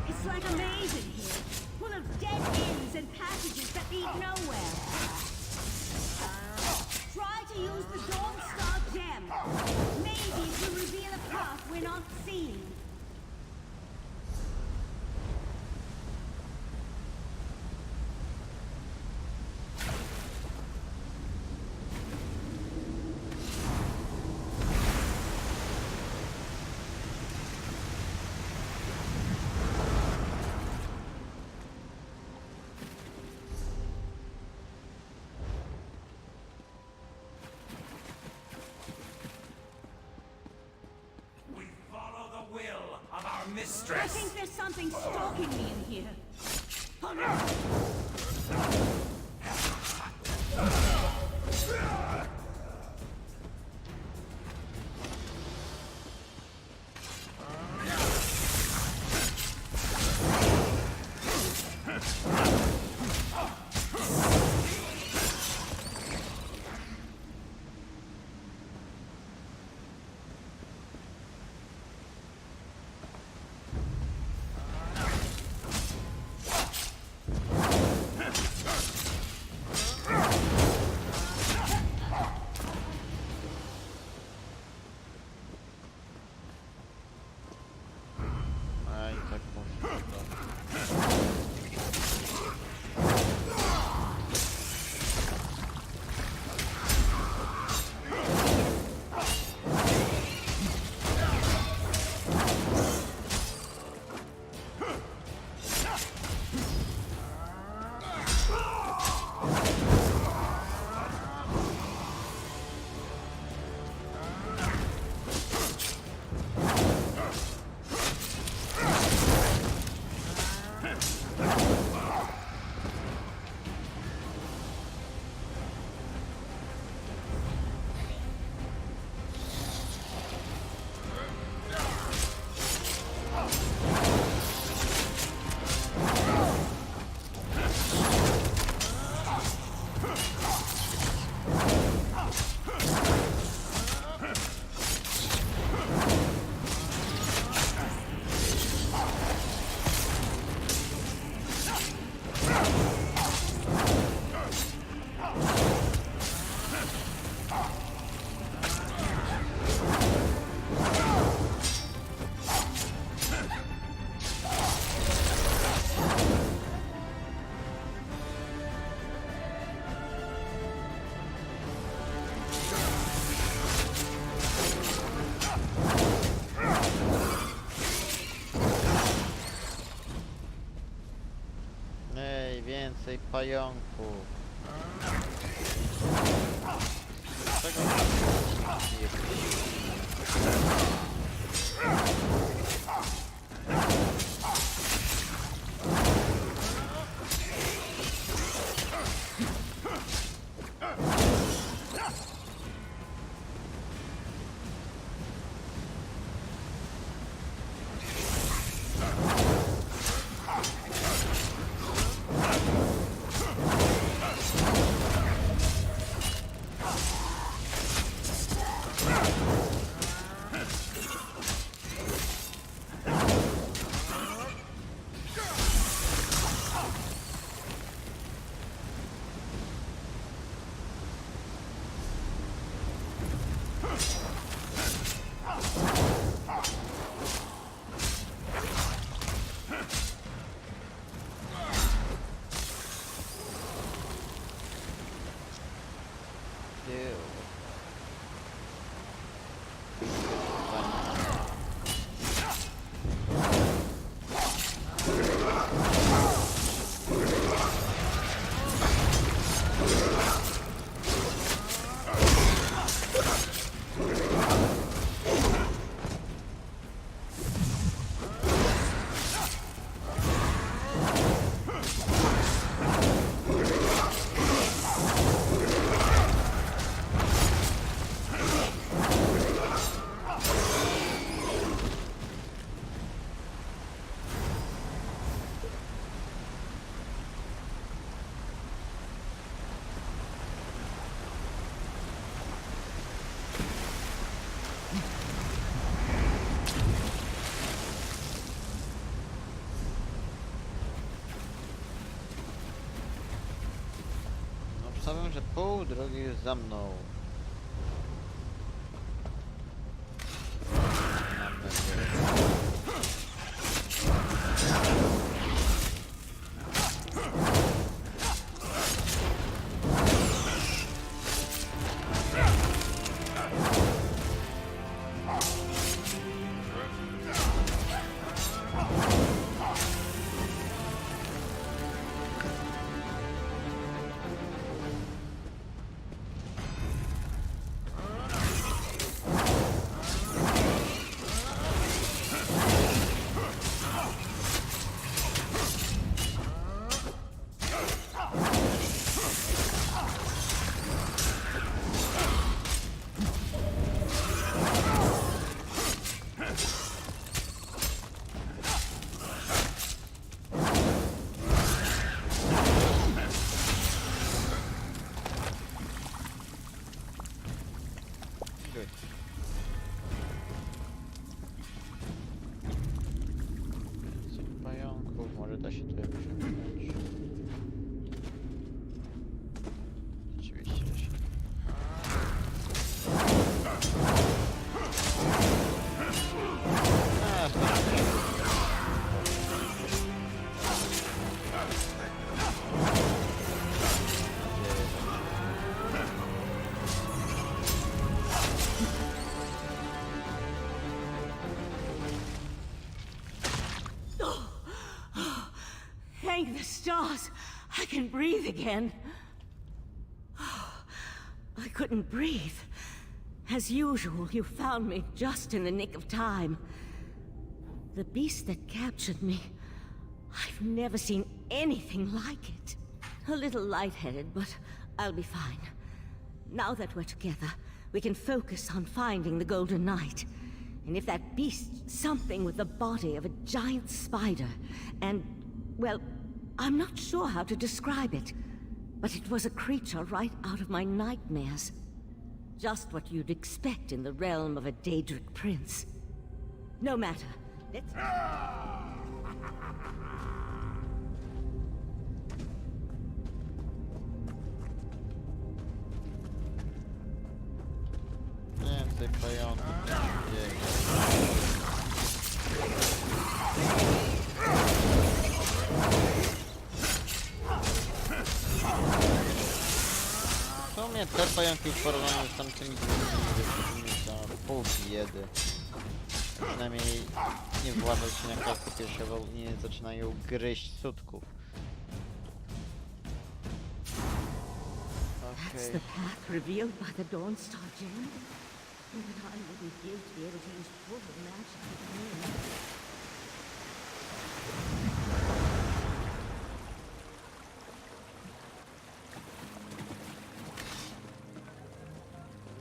It's like a maze in here, full of dead ends and passages that lead nowhere. Try to use the Dawn Star gem. Maybe it will reveal a path we're not seeing. I think there's something stalking me in here. Oh no! Więcej pająków. Dlaczego Obstawiam, że pół drogi jest za mną. Mam nadzieję. smaczków, może da się to jakoś osiągnąć. Oczywiście da się. Thank the stars! I can breathe again. I couldn't breathe. As usual, you found me just in the nick of time. The beast that captured me, I've never seen anything like it. A little lightheaded, but I'll be fine. Now that we're together, we can focus on finding the Golden Knight. And if that beast, something with the body of a giant spider, and, well, I'm not sure how to describe it, but it was a creature right out of my nightmares. Just what you'd expect in the realm of a Daedric prince. No matter, let's... Więcej pająków. W sumie te pająki w porównaniu z tamtymi drużymi za pół biedy. Przynajmniej nie włażą się na klatkę piersiową i nie zaczynają gryźć sutków. That's the path revealed by the Dawnstar gem. But I wouldn't give to be able to use full of magic again.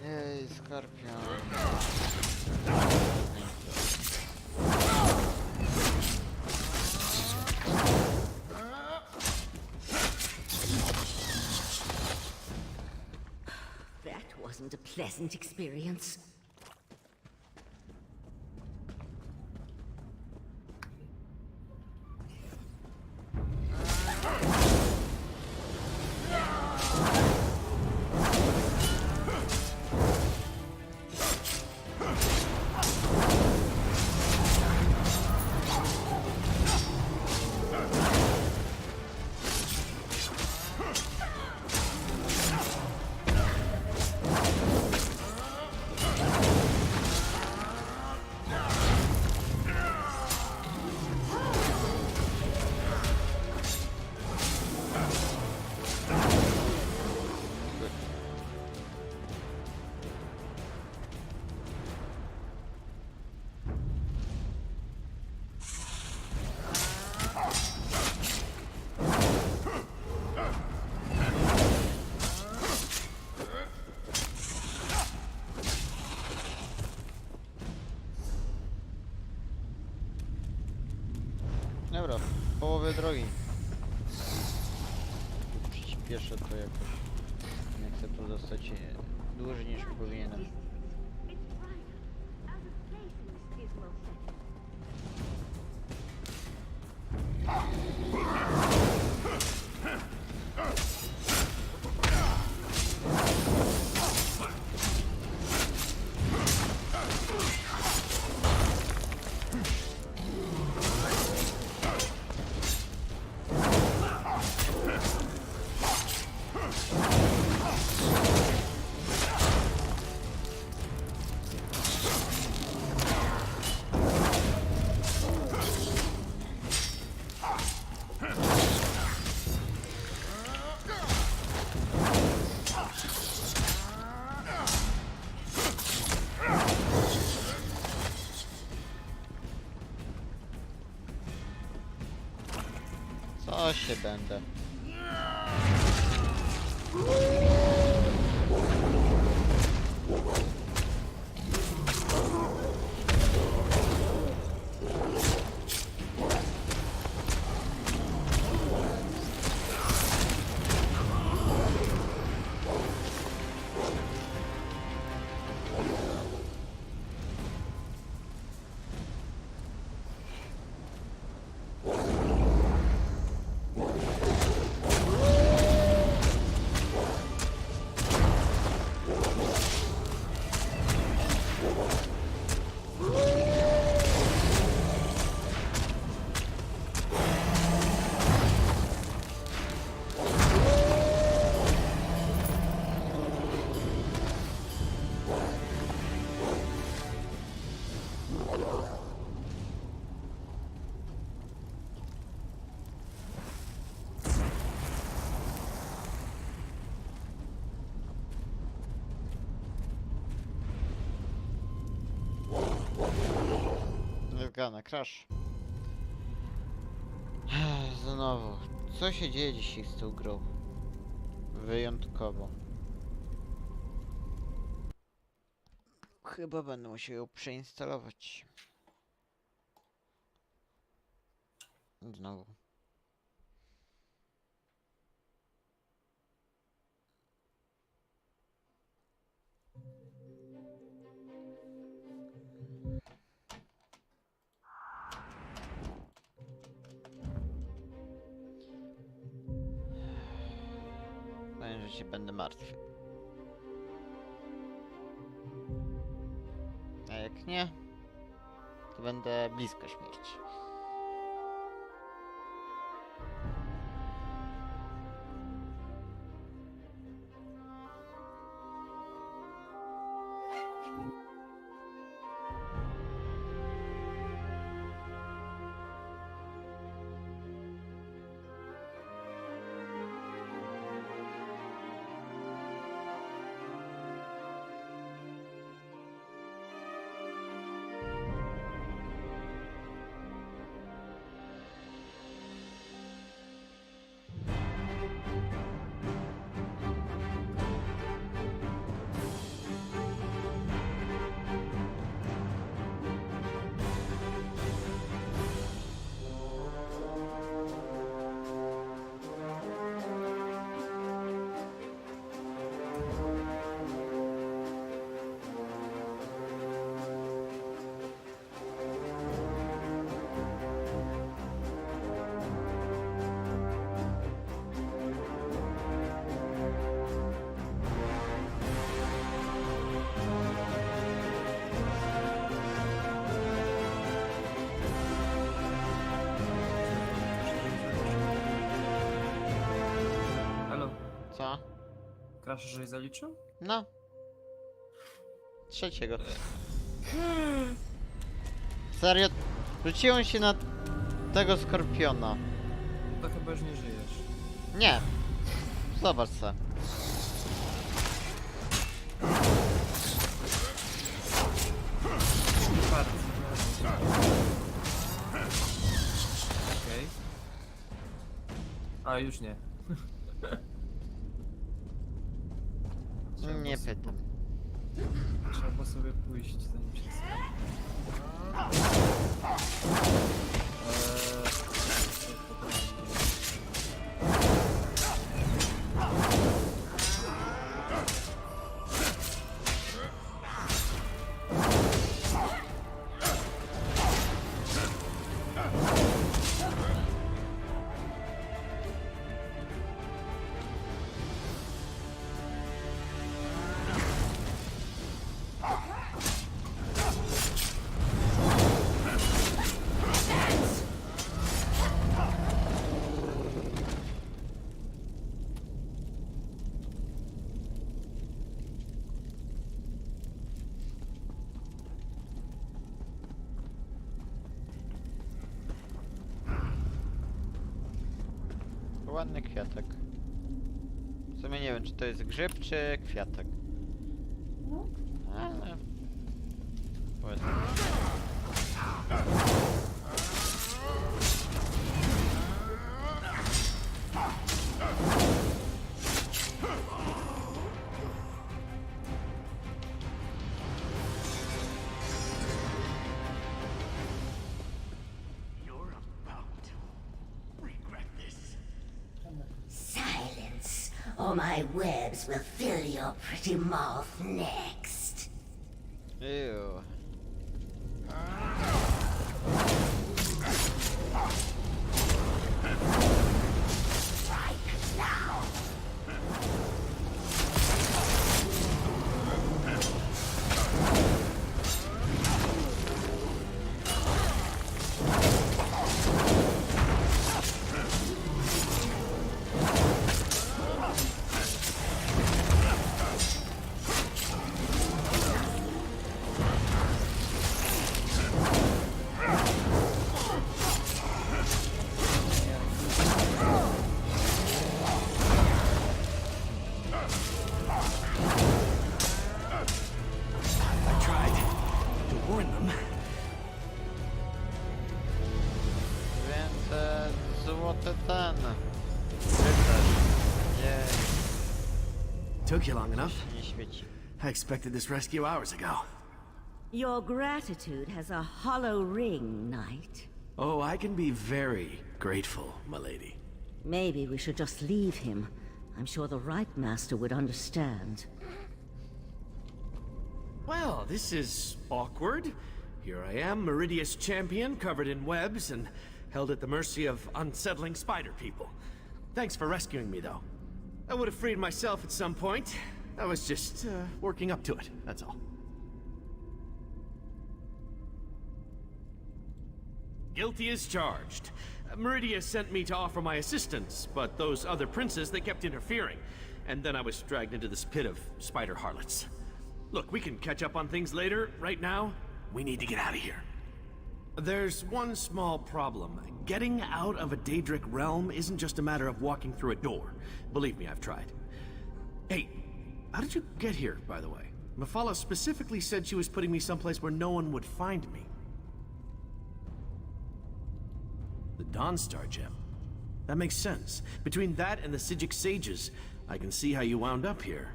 Jej, skorpion. That wasn't a pleasant experience. Dobra, w połowie drogi. Przyspieszę to jakoś. Nie chcę tu dostać dłużej niż powinienem. Co się będę? Gana, crash. Znowu. Co się dzieje dzisiaj z tą grą? Wyjątkowo. Chyba będę musiał ją przeinstalować. Znowu. Powiem, że się będę martwy. A jak nie, to będę blisko śmierci. Co? Crash, żeś zaliczył? No. Trzeciego. Serio? Rzuciłem się na tego skorpiona. To chyba już nie żyjesz. Nie. Zobacz se. Okej. A, już nie. Nie pytam. Trzeba sobie pójść, zanim się stanie. Ładny kwiatek. W sumie nie wiem, czy to jest grzyb, czy kwiatek. Ale... Powiedzmy. Silence, or my webs will fill your pretty mouth next. Ew. złoty ten. Rycerz. Jej, Took you long enough. nie świeci. I expected this rescue hours ago. Your gratitude has a hollow ring, Knight. Oh, I can be very grateful, my lady. Maybe we should just leave him. I'm sure the right master would understand. Well, this is awkward. Here I am, Meridia's champion, covered in webs and held at the mercy of unsettling spider people. Thanks for rescuing me, though. I would have freed myself at some point. I was just working up to it, that's all. Guilty as charged. Meridia sent me to offer my assistance, but those other princes, they kept interfering. And then I was dragged into this pit of spider harlots. Look, we can catch up on things later. Right now, we need to get out of here. There's one small problem. Getting out of a Daedric realm isn't just a matter of walking through a door. Believe me, I've tried. Hey, how did you get here, by the way? Mephala specifically said she was putting me someplace where no one would find me. The Dawnstar gem. That makes sense. Between that and the Psijic sages, I can see how you wound up here.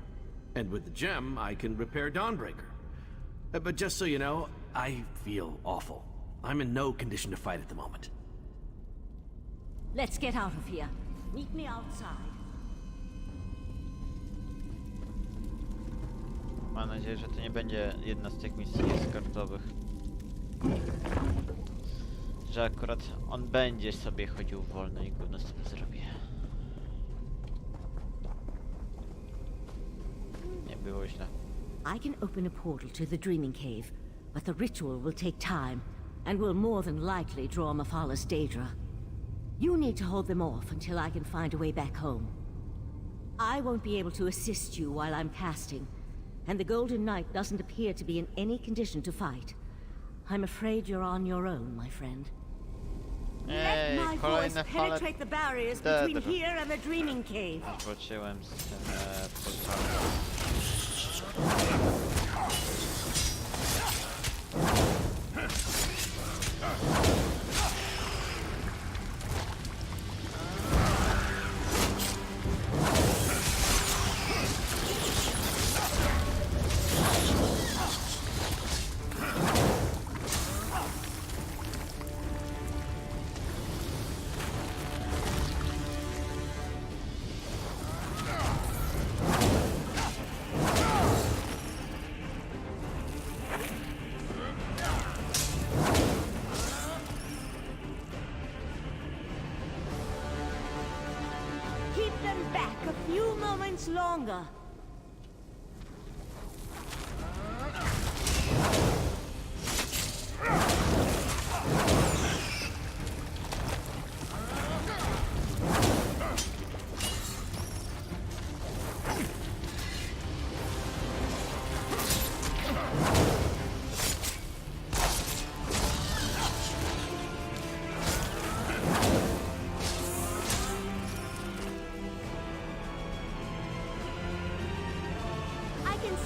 And with the gem, I can repair Dawnbreaker. But just so you know, I feel awful. I'm in no condition to fight at the moment. Let's get out of here. Meet me outside. Mam nadzieję, że to nie będzie jedna z tych misji eskortowych. Że akurat on będzie sobie chodził wolno i gówno z tym zrobię. Nie było źle. I can open a portal to the Dreaming Cave, but the ritual will take time, and will more than likely draw Mephala's Daedra. You need to hold them off until I can find a way back home. I won't be able to assist you while I'm casting, and the Golden Knight doesn't appear to be in any condition to fight. I'm afraid you're on your own, my friend. Let my voice penetrate the barriers between here and the Dreaming Cave. Wróciłem z tym portalem. Longer.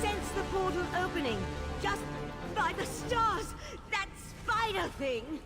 Sense the portal opening, just by the stars! That spider thing!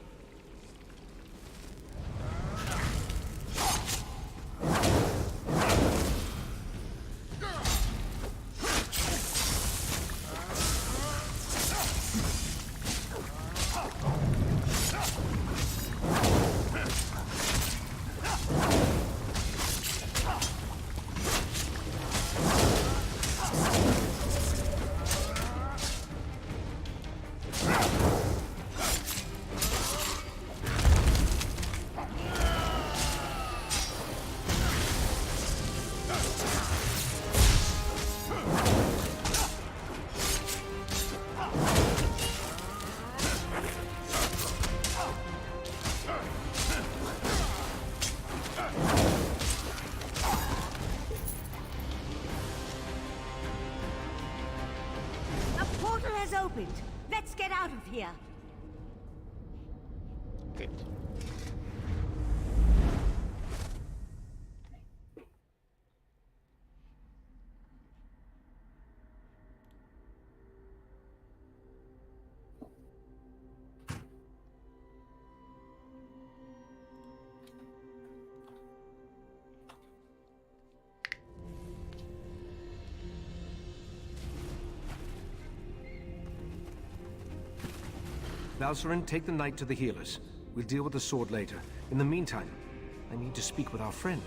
Opened. Let's get out of here. Good. Valcerin, take the knight to the healers. We'll deal with the sword later. In the meantime, I need to speak with our friend.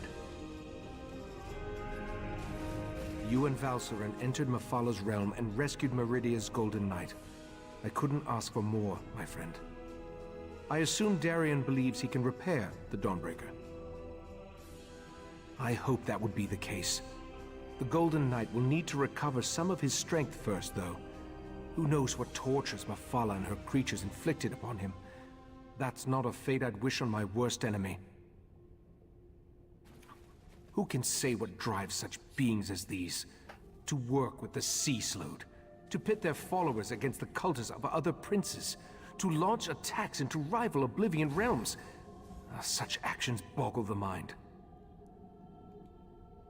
You and Valcerin entered Mephalla's realm and rescued Meridia's Golden Knight. I couldn't ask for more, my friend. I assume Darien believes he can repair the Dawnbreaker. I hope that would be the case. The Golden Knight will need to recover some of his strength first, though. Who knows what tortures Mephala and her creatures inflicted upon him? That's not a fate I'd wish on my worst enemy. Who can say what drives such beings as these? To work with the Sea Slode, to pit their followers against the cultists of other princes, to launch attacks into rival Oblivion realms. Such actions boggle the mind.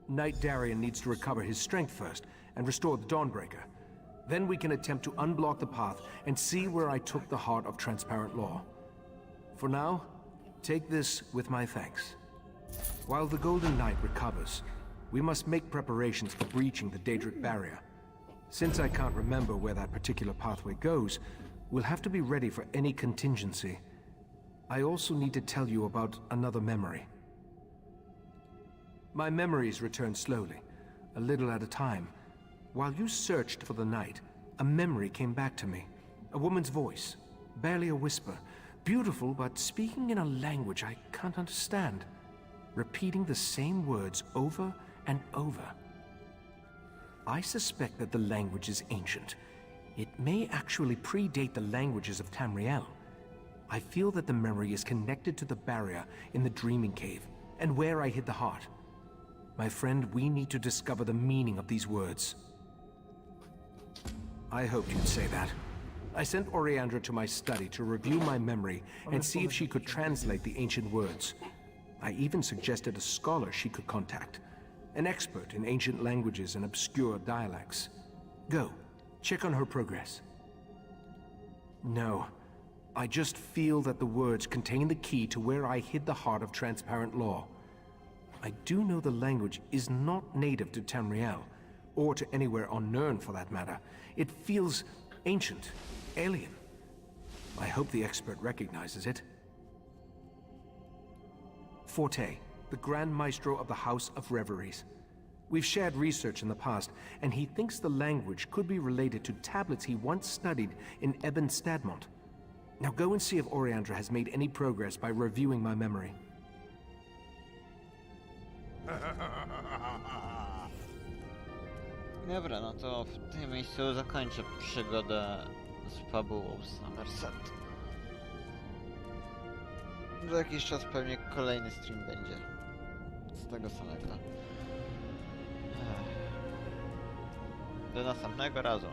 Knight Darien needs to recover his strength first and restore the Dawnbreaker. Then we can attempt to unblock the path and see where I took the heart of Transparent Law. For now, take this with my thanks. While the Golden Knight recovers, we must make preparations for breaching the Daedric barrier. Since I can't remember where that particular pathway goes, we'll have to be ready for any contingency. I also need to tell you about another memory. My memories return slowly, a little at a time. While you searched for the knight, a memory came back to me. A woman's voice, barely a whisper, beautiful but speaking in a language I can't understand, repeating the same words over and over. I suspect that the language is ancient. It may actually predate the languages of Tamriel. I feel that the memory is connected to the barrier in the Dreaming Cave, and where I hid the heart. My friend, we need to discover the meaning of these words. I hoped you'd say that. I sent Oriandra to my study to review my memory and see if she could translate the ancient words. I even suggested a scholar she could contact, an expert in ancient languages and obscure dialects. Go, check on her progress. No, I just feel that the words contain the key to where I hid the heart of Transparent Law. I do know the language is not native to Tamriel, or to anywhere on Nirn for that matter. It feels ancient, alien. I hope the expert recognizes it. Forte, the Grand Maestro of the House of Reveries. We've shared research in the past, and he thinks the language could be related to tablets he once studied in Ebon Stadmont. Now go and see if Oriandra has made any progress by reviewing my memory. Dobra, no to w tym miejscu zakończę przygodę z fabułą Summerset. Za jakiś czas pewnie kolejny stream będzie z tego samego. Do następnego razu.